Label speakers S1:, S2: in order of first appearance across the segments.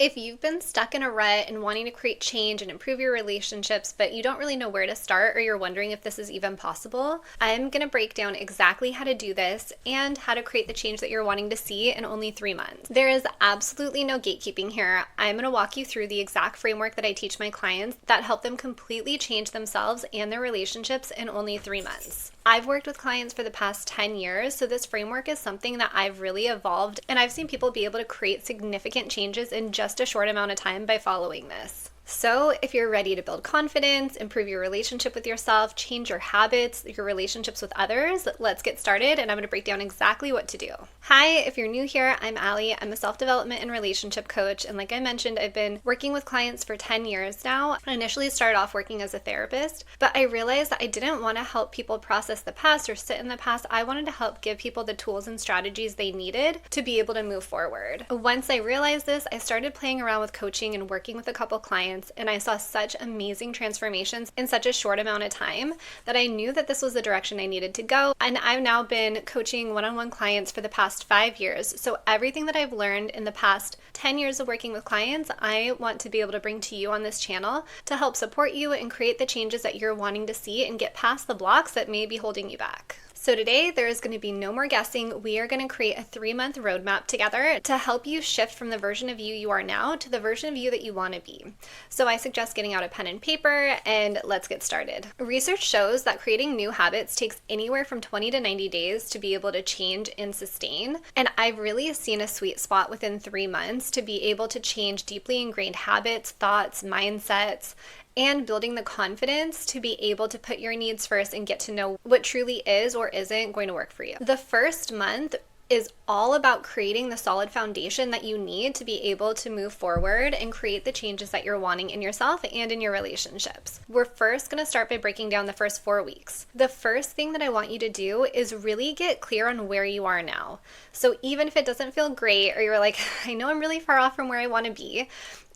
S1: If you've been stuck in a rut and wanting to create change and improve your relationships, but you don't really know where to start or you're wondering if this is even possible, I'm going to break down exactly how to do this and how to create the change that you're wanting to see in only 3 months. There is absolutely no gatekeeping here. I'm going to walk you through the exact framework that I teach my clients that help them completely change themselves and their relationships in only 3 months. I've worked with clients for the past 10 years, so this framework is something that I've really evolved, and I've seen people be able to create significant changes in just a short amount of time by following this. So if you're ready to build confidence, improve your relationship with yourself, change your habits, your relationships with others, let's get started, and I'm going to break down exactly what to do. Hi, if you're new here, I'm Allie. I'm a self-development and relationship coach, and like I mentioned, I've been working with clients for 10 years now. I initially started off working as a therapist, but I realized that I didn't want to help people process the past or sit in the past. I wanted to help give people the tools and strategies they needed to be able to move forward. Once I realized this, I started playing around with coaching and working with a couple clients, and I saw such amazing transformations in such a short amount of time that I knew that this was the direction I needed to go. And I've now been coaching one-on-one clients for the past 5 years. So everything that I've learned in the past 10 years of working with clients, I want to be able to bring to you on this channel to help support you and create the changes that you're wanting to see and get past the blocks that may be holding you back. So today, there is going to be no more guessing. We are going to create a 3-month roadmap together to help you shift from the version of you are now to the version of you that you want to be. So I suggest getting out a pen and paper, and let's get started. Research shows that creating new habits takes anywhere from 20 to 90 days to be able to change and sustain. And I've really seen a sweet spot within 3 months to be able to change deeply ingrained habits, thoughts, mindsets, and building the confidence to be able to put your needs first and get to know what truly is or isn't going to work for you. The first month is all about creating the solid foundation that you need to be able to move forward and create the changes that you're wanting in yourself and in your relationships. We're first going to start by breaking down the first 4 weeks. The first thing that I want you to do is really get clear on where you are now. So even if it doesn't feel great or you're like, I know I'm really far off from where I want to be,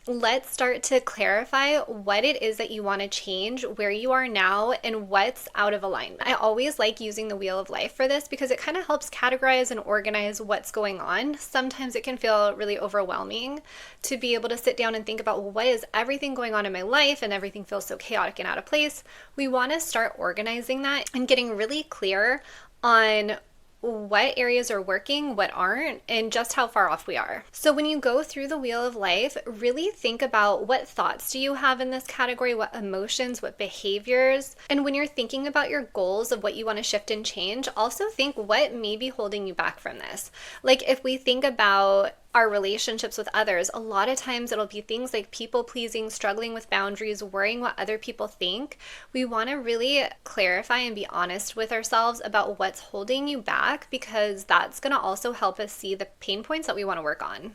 S1: let's start to clarify what it is that you want to change, where you are now, and what's out of alignment. I always like using the wheel of life for this because it kind of helps categorize and organize what's going on. Sometimes it can feel really overwhelming to be able to sit down and think about, well, what is everything going on in my life, and everything feels so chaotic and out of place. We want to start organizing that and getting really clear on what areas are working, what aren't, and just how far off we are. So when you go through the wheel of life, really think about what thoughts do you have in this category, what emotions, what behaviors, and when you're thinking about your goals of what you want to shift and change, also think what may be holding you back from this. Like if we think about our relationships with others, a lot of times it'll be things like people pleasing, struggling with boundaries, worrying what other people think. We want to really clarify and be honest with ourselves about what's holding you back, because that's going to also help us see the pain points that we want to work on.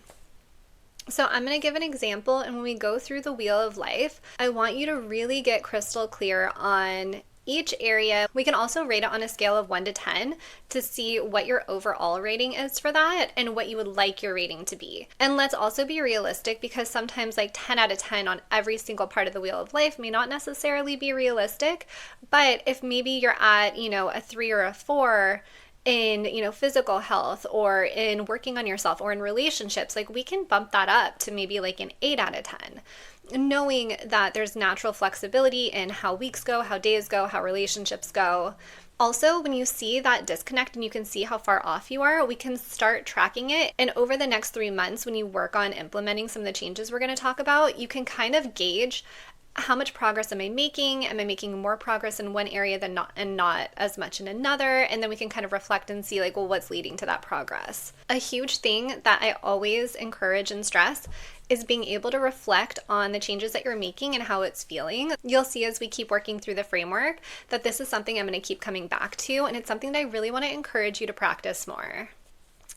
S1: So I'm going to give an example, and when we go through the wheel of life, I want you to really get crystal clear on each area. We can also rate it on a scale of 1 to 10 to see what your overall rating is for that and what you would like your rating to be. And let's also be realistic, because sometimes like 10 out of 10 on every single part of the wheel of life may not necessarily be realistic. But if maybe you're at, a 3 or a 4 in, physical health or in working on yourself or in relationships, like we can bump that up to maybe like an 8 out of 10. Knowing that there's natural flexibility in how weeks go, how days go, how relationships go. Also, when you see that disconnect and you can see how far off you are, we can start tracking it. And over the next 3 months, when you work on implementing some of the changes we're going to talk about, you can kind of gauge how much progress am I making? Am I making more progress in one area than not as much in another? And then we can kind of reflect and see like, well, what's leading to that progress? A huge thing that I always encourage and stress is being able to reflect on the changes that you're making and how it's feeling. You'll see as we keep working through the framework that this is something I'm going to keep coming back to, and it's something that I really want to encourage you to practice more.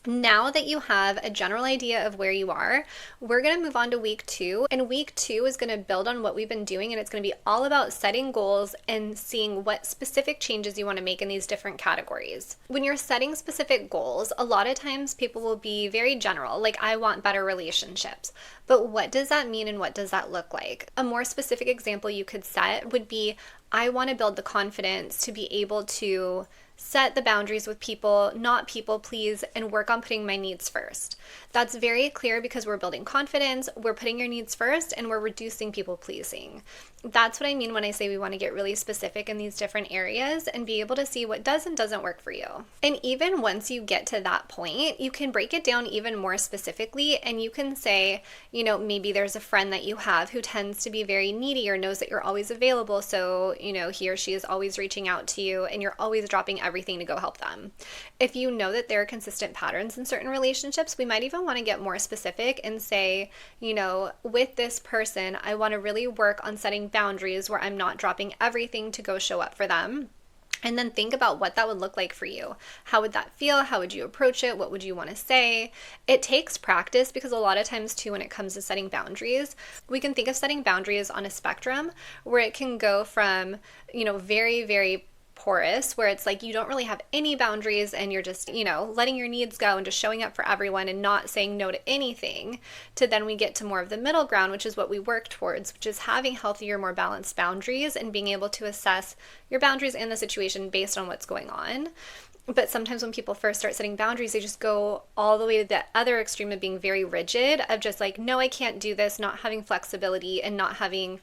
S1: Now that you have a general idea of where you are, we're going to move on to week 2. And week 2 is going to build on what we've been doing, and it's going to be all about setting goals and seeing what specific changes you want to make in these different categories. When you're setting specific goals, a lot of times people will be very general, like I want better relationships. But what does that mean and what does that look like? A more specific example you could set would be, I want to build the confidence to be able to set the boundaries with people, not people please, and work on putting my needs first. That's very clear because we're building confidence, we're putting your needs first, and we're reducing people pleasing. That's what I mean when I say we want to get really specific in these different areas and be able to see what does and doesn't work for you. And even once you get to that point, you can break it down even more specifically, and you can say, maybe there's a friend that you have who tends to be very needy or knows that you're always available, so he or she is always reaching out to you and you're always dropping everything to go help them. If you know that there are consistent patterns in certain relationships, we might even want to get more specific and say, with this person, I want to really work on setting boundaries where I'm not dropping everything to go show up for them. And then think about what that would look like for you. How would that feel? How would you approach it? What would you want to say? It takes practice because a lot of times too, when it comes to setting boundaries, we can think of setting boundaries on a spectrum where it can go from, very, very porous, where it's like you don't really have any boundaries and you're just, letting your needs go and just showing up for everyone and not saying no to anything, to then we get to more of the middle ground, which is what we work towards, which is having healthier, more balanced boundaries and being able to assess your boundaries and the situation based on what's going on. But sometimes when people first start setting boundaries, they just go all the way to the other extreme of being very rigid, of just like, no, I can't do this, not having flexibility and not having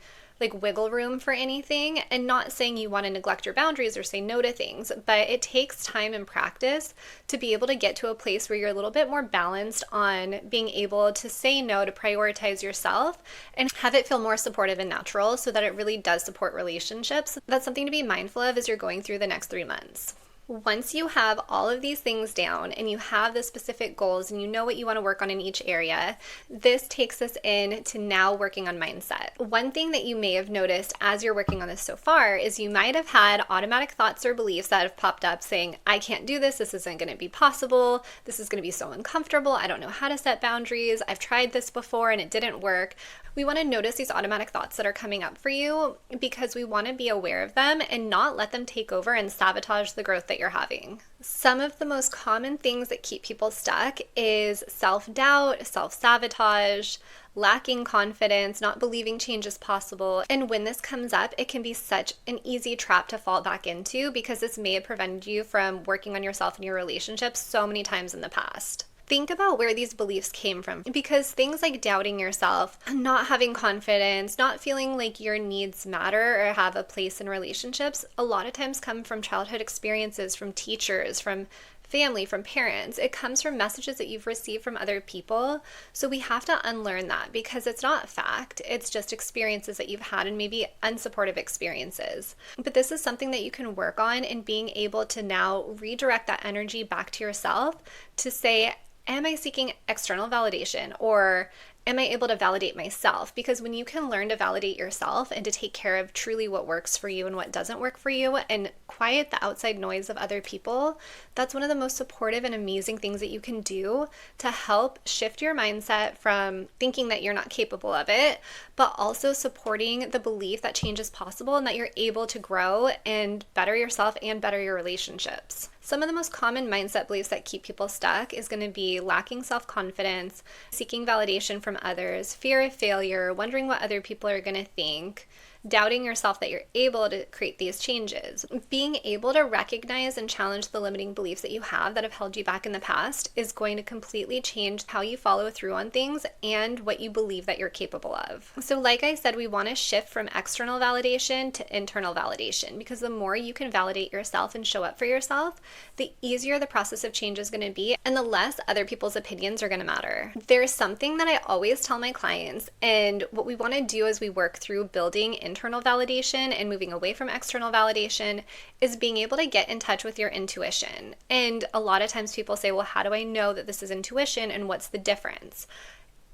S1: wiggle room for anything. And not saying you want to neglect your boundaries or say no to things, but it takes time and practice to be able to get to a place where you're a little bit more balanced on being able to say no, to prioritize yourself and have it feel more supportive and natural so that it really does support relationships. That's something to be mindful of as you're going through the next 3 months. Once you have all of these things down and you have the specific goals and you know what you want to work on in each area, this takes us in to now working on mindset. One thing that you may have noticed as you're working on this so far is you might have had automatic thoughts or beliefs that have popped up saying, I can't do this isn't going to be possible, this is going to be so uncomfortable, I don't know how to set boundaries, I've tried this before and it didn't work. We want to notice these automatic thoughts that are coming up for you because we want to be aware of them and not let them take over and sabotage the growth that you're having. Some of the most common things that keep people stuck is self-doubt, self-sabotage, lacking confidence, not believing change is possible. And when this comes up, it can be such an easy trap to fall back into because this may have prevented you from working on yourself and your relationships so many times in the past. Think about where these beliefs came from, because things like doubting yourself, not having confidence, not feeling like your needs matter or have a place in relationships, a lot of times come from childhood experiences, from teachers, from family, from parents. It comes from messages that you've received from other people. So we have to unlearn that because it's not fact. It's just experiences that you've had and maybe unsupportive experiences. But this is something that you can work on in being able to now redirect that energy back to yourself to say, am I seeking external validation, or am I able to validate myself? Because when you can learn to validate yourself and to take care of truly what works for you and what doesn't work for you and quiet the outside noise of other people, that's one of the most supportive and amazing things that you can do to help shift your mindset from thinking that you're not capable of it, but also supporting the belief that change is possible and that you're able to grow and better yourself and better your relationships. Some of the most common mindset beliefs that keep people stuck is going to be lacking self-confidence, seeking validation from others, fear of failure, wondering what other people are going to think, doubting yourself that you're able to create these changes. Being able to recognize and challenge the limiting beliefs that you have that have held you back in the past is going to completely change how you follow through on things and what you believe that you're capable of. So like I said, we want to shift from external validation to internal validation, because the more you can validate yourself and show up for yourself, the easier the process of change is going to be and the less other people's opinions are going to matter. There's something that I always tell my clients, and what we want to do as we work through building internal validation and moving away from external validation is being able to get in touch with your intuition. And a lot of times people say, well, how do I know that this is intuition and what's the difference?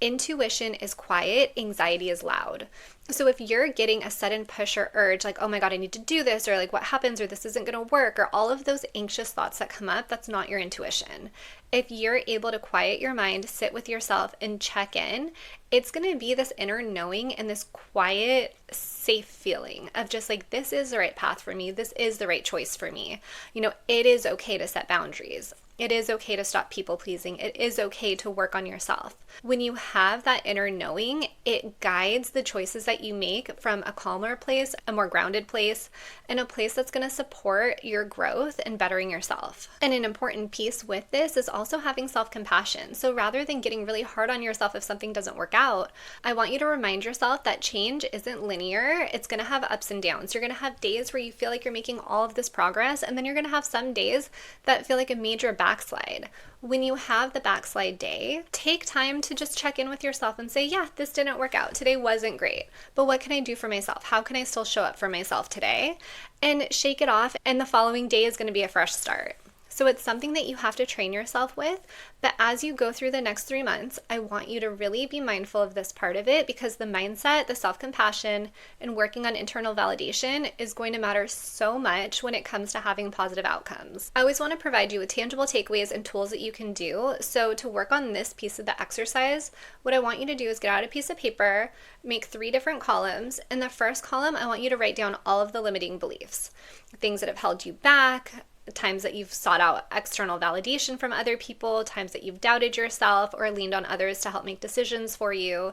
S1: Intuition is quiet, anxiety is loud. So if you're getting a sudden push or urge, like, oh my God, I need to do this, or like what happens, or this isn't going to work, or all of those anxious thoughts that come up, that's not your intuition. If you're able to quiet your mind, sit with yourself and check in, it's going to be this inner knowing and this quiet, safe feeling of just like, this is the right path for me. This is the right choice for me. It is okay to set boundaries. It is okay to stop people pleasing. It is okay to work on yourself. When you have that inner knowing, it guides the choices that you make from a calmer place, a more grounded place, and a place that's going to support your growth and bettering yourself. And an important piece with this is also having self-compassion. So rather than getting really hard on yourself if something doesn't work out, I want you to remind yourself that change isn't linear. It's going to have ups and downs. You're going to have days where you feel like you're making all of this progress, and then you're going to have some days that feel like a major backslide. When you have the backslide day, take time to just check in with yourself and say, yeah, this didn't work out. Today wasn't great, but what can I do for myself? How can I still show up for myself today? And shake it off, and the following day is going to be a fresh start. So it's something that you have to train yourself with, but as you go through the next 3 months, I want you to really be mindful of this part of it, because the mindset, the self-compassion, and working on internal validation is going to matter so much when it comes to having positive outcomes. I always want to provide you with tangible takeaways and tools that you can do. So to work on this piece of the exercise, what I want you to do is get out a piece of paper, make 3 different columns. In the first column, I want you to write down all of the limiting beliefs, things that have held you back, times that you've sought out external validation from other people, times that you've doubted yourself or leaned on others to help make decisions for you.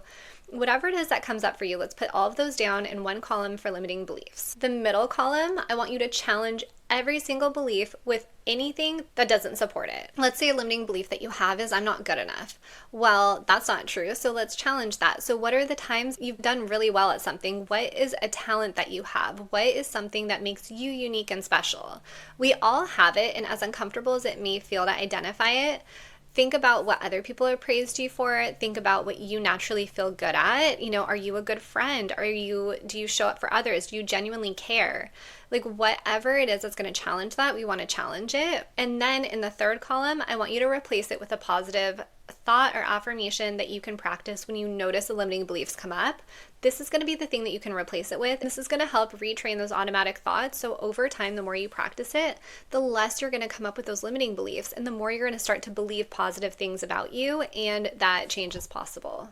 S1: Whatever it is that comes up for you, let's put all of those down in one column for limiting beliefs. The middle column, I want you to challenge every single belief with anything that doesn't support it. Let's say a limiting belief that you have is, I'm not good enough. Well, that's not true, so let's challenge that. So what are the times you've done really well at something? What is a talent that you have? What is something that makes you unique and special? We all have it, and as uncomfortable as it may feel to identify it, think about what other people have praised you for. Think about what you naturally feel good at. Are you a good friend? Do you show up for others? Do you genuinely care? Like whatever it is that's going to challenge that, we want to challenge it. And then in the third column, I want you to replace it with a positive thought or affirmation that you can practice when you notice the limiting beliefs come up. This is going to be the thing that you can replace it with. This is going to help retrain those automatic thoughts. So over time, the more you practice it, the less you're going to come up with those limiting beliefs, and the more you're going to start to believe positive things about you and that change is possible.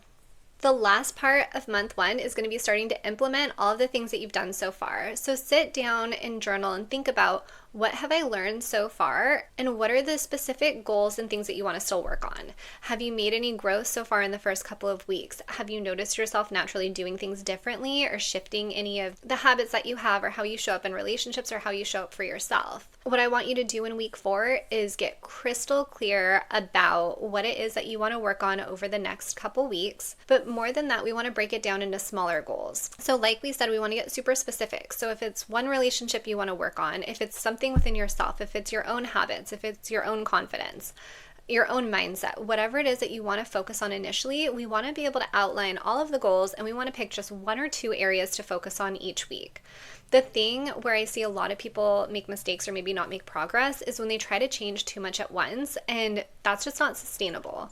S1: The last part of month 1 is going to be starting to implement all of the things that you've done so far. So sit down and journal and think about, what have I learned so far, and what are the specific goals and things that you want to still work on? Have you made any growth so far in the first couple of weeks? Have you noticed yourself naturally doing things differently or shifting any of the habits that you have, or how you show up in relationships, or how you show up for yourself? What I want you to do in week 4 is get crystal clear about what it is that you want to work on over the next couple weeks. But more than that, we want to break it down into smaller goals. So like we said, we want to get super specific. So if it's one relationship you want to work on, if it's something within yourself, if it's your own habits, if it's your own confidence, your own mindset, whatever it is that you want to focus on initially, we want to be able to outline all of the goals, and we want to pick just 1 or 2 areas to focus on each week. The thing where I see a lot of people make mistakes or maybe not make progress is when they try to change too much at once, and that's just not sustainable.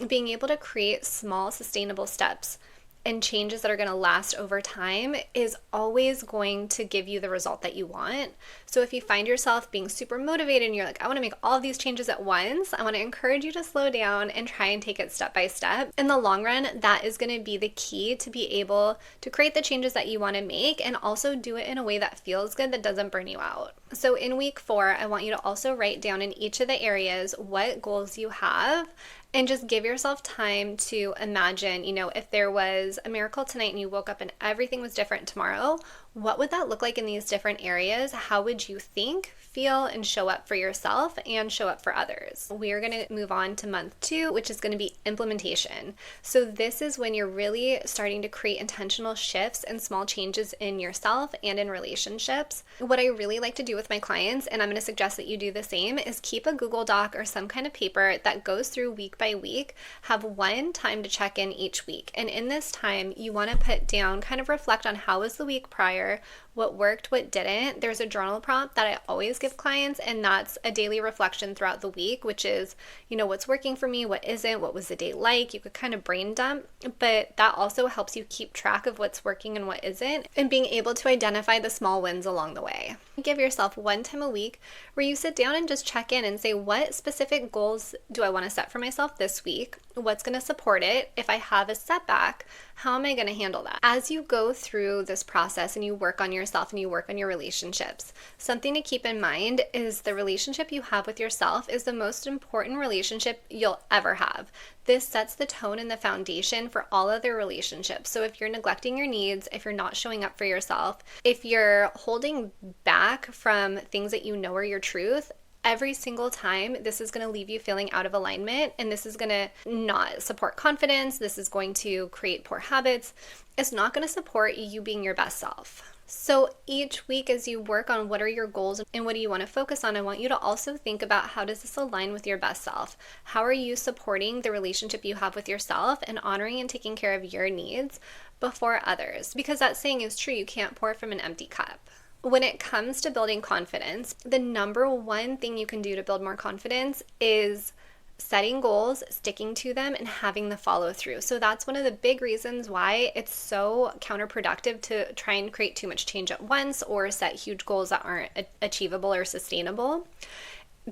S1: Being able to create small, sustainable steps and changes that are going to last over time is always going to give you the result that you want. So if you find yourself being super motivated and you're like, I want to make all of these changes at once, I want to encourage you to slow down and try and take it step by step. In the long run, that is going to be the key to be able to create the changes that you want to make, and also do it in a way that feels good, that doesn't burn you out. So in week 4, I want you to also write down in each of the areas what goals you have, and just give yourself time to imagine, if there was a miracle tonight and you woke up and everything was different tomorrow, what would that look like in these different areas? How would you think, feel, and show up for yourself and show up for others? We are going to move on to month 2, which is going to be implementation. So this is when you're really starting to create intentional shifts and small changes in yourself and in relationships. What I really like to do with my clients, and I'm going to suggest that you do the same, is keep a Google Doc or some kind of paper that goes through week by week. Have one time to check in each week. And in this time, you want to put down, kind of reflect on how was the week prior, what worked, what didn't. There's a journal prompt that I always give clients, and that's a daily reflection throughout the week, which is, what's working for me, what isn't, what was the day like. You could kind of brain dump, but that also helps you keep track of what's working and what isn't, and being able to identify the small wins along the way. Give yourself one time a week where you sit down and just check in and say, what specific goals do I want to set for myself myself this week? What's going to support it? If I have a setback, how am I going to handle that? As you go through this process and you work on yourself and you work on your relationships, something to keep in mind is the relationship you have with yourself is the most important relationship you'll ever have. This sets the tone and the foundation for all other relationships. So if you're neglecting your needs, if you're not showing up for yourself, if you're holding back from things that you know are your truth, every single time, this is going to leave you feeling out of alignment, and this is going to not support confidence. This is going to create poor habits. It's not going to support you being your best self. So each week as you work on what are your goals and what do you want to focus on, I want you to also think about how does this align with your best self? How are you supporting the relationship you have with yourself and honoring and taking care of your needs before others? Because that saying is true, you can't pour from an empty cup. When it comes to building confidence, the number one thing you can do to build more confidence is setting goals, sticking to them, and having the follow through. So that's one of the big reasons why it's so counterproductive to try and create too much change at once or set huge goals that aren't achievable or sustainable.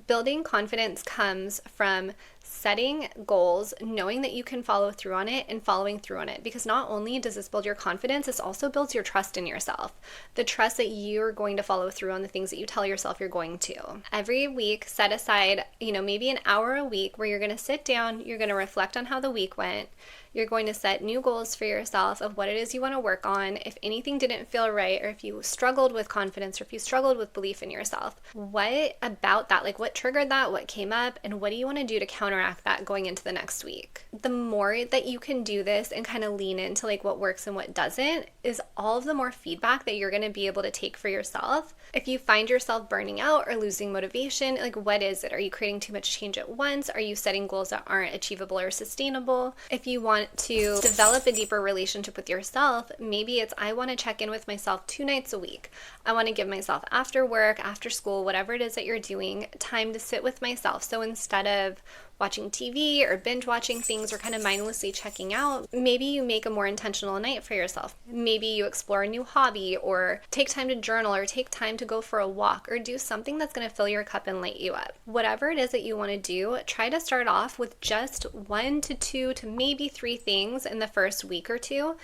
S1: Building confidence comes from setting goals, knowing that you can follow through on it and following through on it. Because not only does this build your confidence, this also builds your trust in yourself. The trust that you're going to follow through on the things that you tell yourself you're going to. Every week, set aside, maybe an hour a week where you're going to sit down, you're going to reflect on how the week went. You're going to set new goals for yourself of what it is you want to work on. If anything didn't feel right, or if you struggled with confidence, or if you struggled with belief in yourself, what about that? Like what triggered that? What came up? And what do you want to do to counteract that going into the next week? The more that you can do this and kind of lean into like what works and what doesn't is all of the more feedback that you're going to be able to take for yourself. If you find yourself burning out or losing motivation, like what is it? Are you creating too much change at once? Are you setting goals that aren't achievable or sustainable? If you want to develop a deeper relationship with yourself, maybe it's I want to check in with myself 2 nights a week. I want to give myself after work, after school, whatever it is that you're doing, time to sit with myself. So instead of watching TV or binge watching things or kind of mindlessly checking out, maybe you make a more intentional night for yourself. Maybe you explore a new hobby or take time to journal or take time to go for a walk or do something that's going to fill your cup and light you up. Whatever it is that you want to do, try to start off with just 1 to 2 to maybe 3 things in the first week or two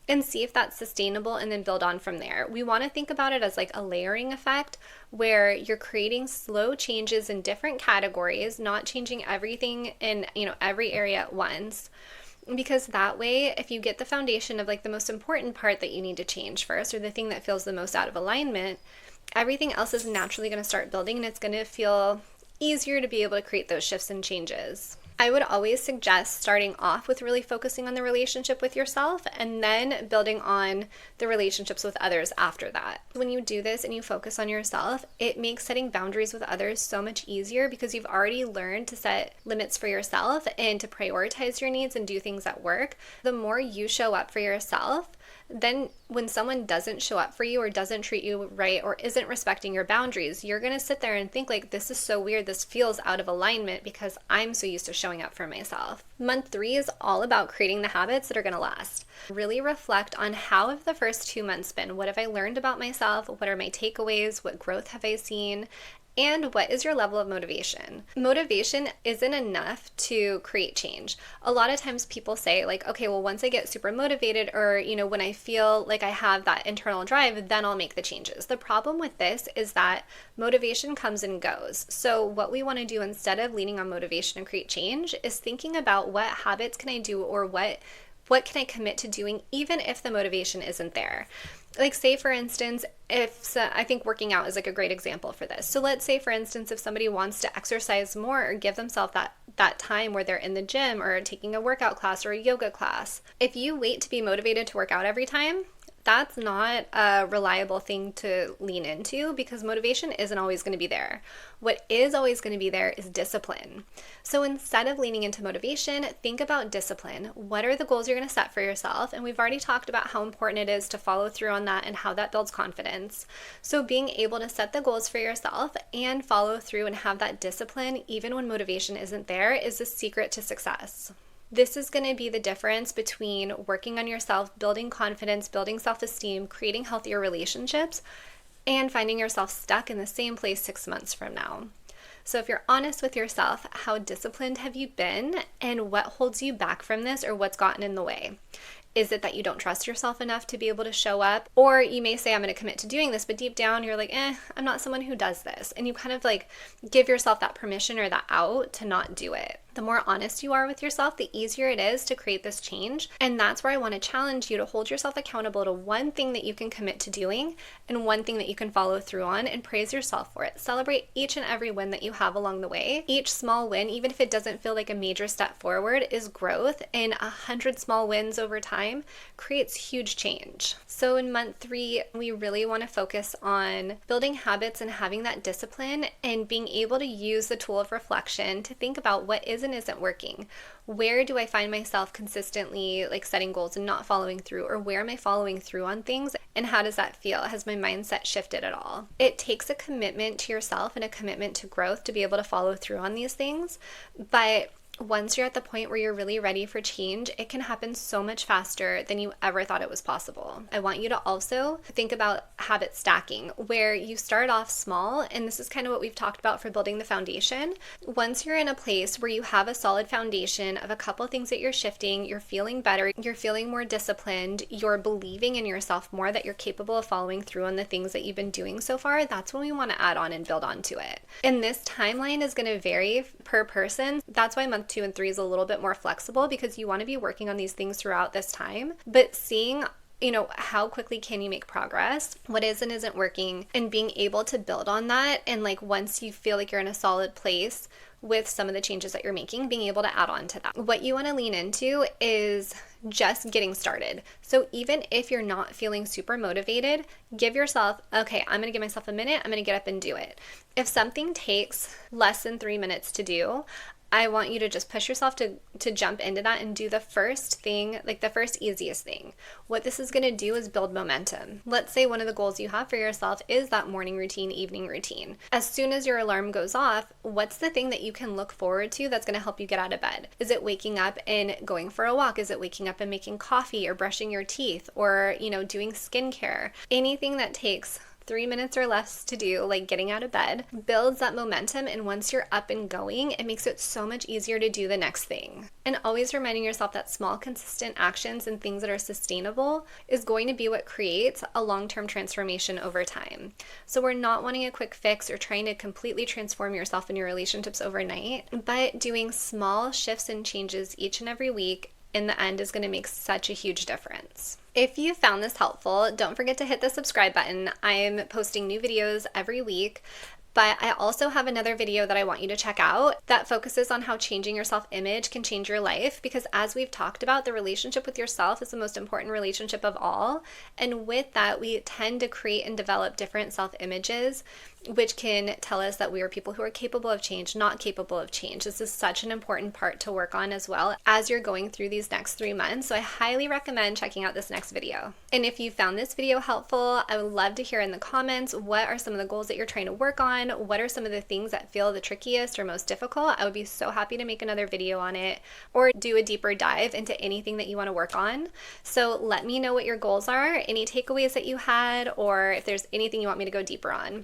S1: and see if that's sustainable and then build on from there. We want to think about it as like a layering effect where you're creating slow changes in different categories, not changing everything in, every area at once. Because that way, if you get the foundation of like the most important part that you need to change first, or the thing that feels the most out of alignment, everything else is naturally going to start building and it's going to feel easier to be able to create those shifts and changes. I would always suggest starting off with really focusing on the relationship with yourself and then building on the relationships with others after that. When you do this and you focus on yourself, it makes setting boundaries with others so much easier because you've already learned to set limits for yourself and to prioritize your needs and do things that work. The more you show up for yourself, then when someone doesn't show up for you or doesn't treat you right or isn't respecting your boundaries, you're going to sit there and think like, this is so weird. This feels out of alignment because I'm so used to showing up for myself. Month 3 is all about creating the habits that are going to last. Really reflect on how have the first 2 months been? What have I learned about myself? What are my takeaways? What growth have I seen? And what is your level of motivation? Motivation isn't enough to create change. A lot of times people say like, okay, well, once I get super motivated or, when I feel like I have that internal drive, then I'll make the changes. The problem with this is that motivation comes and goes. So what we want to do instead of leaning on motivation to create change is thinking about what habits can I do or what can I commit to doing even if the motivation isn't there. Like say for instance, I think working out is like a great example for this. So let's say for instance, if somebody wants to exercise more or give themselves that time where they're in the gym or taking a workout class or a yoga class, if you wait to be motivated to work out every time, that's not a reliable thing to lean into because motivation isn't always going to be there. What is always going to be there is discipline. So instead of leaning into motivation, think about discipline. What are the goals you're going to set for yourself? And we've already talked about how important it is to follow through on that and how that builds confidence. So being able to set the goals for yourself and follow through and have that discipline even when motivation isn't there is the secret to success. This is going to be the difference between working on yourself, building confidence, building self-esteem, creating healthier relationships, and finding yourself stuck in the same place 6 months from now. So if you're honest with yourself, how disciplined have you been and what holds you back from this or what's gotten in the way? Is it that you don't trust yourself enough to be able to show up? Or you may say, I'm going to commit to doing this, but deep down you're like, I'm not someone who does this. And you kind of like give yourself that permission or that out to not do it. The more honest you are with yourself, the easier it is to create this change. And that's where I want to challenge you to hold yourself accountable to one thing that you can commit to doing and one thing that you can follow through on, and praise yourself for it. Celebrate each and every win that you have along the way. Each small win, even if it doesn't feel like a major step forward, is growth, and 100 small wins over time creates huge change. So in month 3, we really want to focus on building habits and having that discipline and being able to use the tool of reflection to think about what is and isn't working. Where do I find myself consistently like setting goals and not following through, or where am I following through on things, and how does that feel? Has my mindset shifted at all? It takes a commitment to yourself and a commitment to growth to be able to follow through on these things, but once you're at the point where you're really ready for change, it can happen so much faster than you ever thought it was possible. I want you to also think about habit stacking, where you start off small, and this is kind of what we've talked about for building the foundation. Once you're in a place where you have a solid foundation of a couple things that you're shifting, you're feeling better, you're feeling more disciplined, you're believing in yourself more that you're capable of following through on the things that you've been doing so far, that's when we want to add on and build onto it. And this timeline is going to vary per person. That's why month 2 and 3 is a little bit more flexible, because you want to be working on these things throughout this time, but seeing how quickly can you make progress, what is and isn't working, and being able to build on that. And like once you feel like you're in a solid place with some of the changes that you're making, being able to add on to that. What you want to lean into is just getting started. So even if you're not feeling super motivated, give yourself, okay, I'm going to give myself a minute, I'm going to get up and do it. If something takes less than 3 minutes to do, I want you to just push yourself to jump into that and do the first thing, like the first easiest thing. What this is going to do is build momentum. Let's say one of the goals you have for yourself is that morning routine, evening routine. As soon as your alarm goes off, what's the thing that you can look forward to that's going to help you get out of bed? Is it waking up and going for a walk? Is it waking up and making coffee or brushing your teeth or, doing skincare? Anything that takes 3 minutes or less to do, like getting out of bed, builds that momentum. And once you're up and going, it makes it so much easier to do the next thing. And always reminding yourself that small, consistent actions and things that are sustainable is going to be what creates a long-term transformation over time. So we're not wanting a quick fix or trying to completely transform yourself and your relationships overnight, but doing small shifts and changes each and every week in the end is going to make such a huge difference. If you found this helpful, don't forget to hit the subscribe button. I'm posting new videos every week, but I also have another video that I want you to check out that focuses on how changing your self-image can change your life, because as we've talked about, the relationship with yourself is the most important relationship of all. And with that, we tend to create and develop different self-images, which can tell us that we are people who are capable of change, not capable of change. This is such an important part to work on as well as you're going through these next 3 months. So I highly recommend checking out this next video. And if you found this video helpful, I would love to hear in the comments, what are some of the goals that you're trying to work on? What are some of the things that feel the trickiest or most difficult? I would be so happy to make another video on it or do a deeper dive into anything that you want to work on. So let me know what your goals are, any takeaways that you had, or if there's anything you want me to go deeper on.